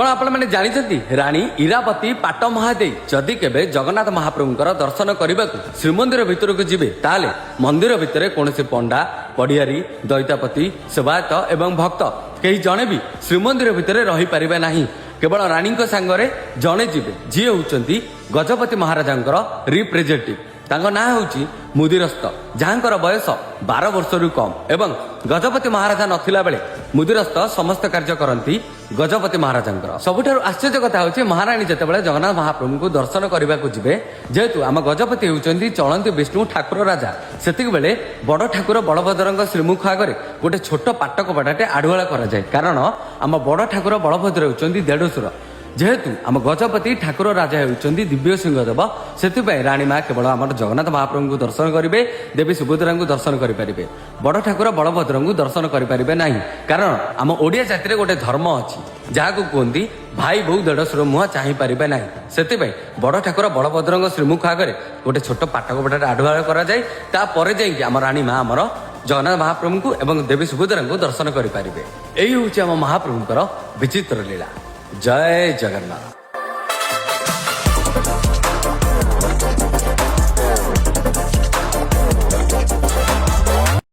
कौन आपने जानते राणी इरावती पाट महादेई जदि केबे जगन्नाथ महाप्रभुंकर दर्शन करने को श्रीमंदिर भितर को जीवे ताले मंदिर भितर कौन पंडा पड़ियारी दैतापति सेवायत एवं भक्त कहीं जड़े भी श्रीमंदिर भितर रही पारे ना केवल राणी सांगरे जड़े जीवे जी होती गजपति महाराजा रिप्रेजेंटेटिव ना हूँ मुदिरस्त जहाँकर बयस 12 वर्ष रु कम एवं गजपति महाराजा नथिला बेले मुदिरस्त समस्त कार्य करती गजपति महाराजा सबुठार आश्चर्य कथा हूँ महाराणी जितेबाला जगन्नाथ महाप्रभु को दर्शन करने को जीवे जेहेतु आम गजपति होती चलती विष्णु ठाकुर राजा से बेले बड़ ठाकुर बलभद्र श्रीमुख आगे गोटे छोट पाटक बाटाटे आढ़ुआला कराए कारण आम बड़ ठाकुर बलभद्र होती देढ़शुर जेहेतु आम गजपति ठाकुर राजा होती दिव्य सिंहदेव से राणी माँ केवल आम जगन्नाथ महाप्रभु को दर्शन करेंगे देवी सुभद्रा को दर्शन करेंगे बड़ ठाकुर बलभद्र को दर्शन करेंगे ना कारण आम ओडिया जाति गोटे धर्म अच्छी जहाँ को कहते भाई बहु देढ़शुर मुह चाह पारे ना से बड़ ठाकुर बलभद्र श्रीमुख आगे गोटे छोट पाटक बाटे आढ़ुआला कराए तापर जाकि आम राणी माँ आमर जगन्नाथ महाप्रभु को एवं देवी सुभद्रा को दर्शन करेंगे यही हूँ आम महाप्रभुंर विचित्र लीला। जय जगन्नाथ।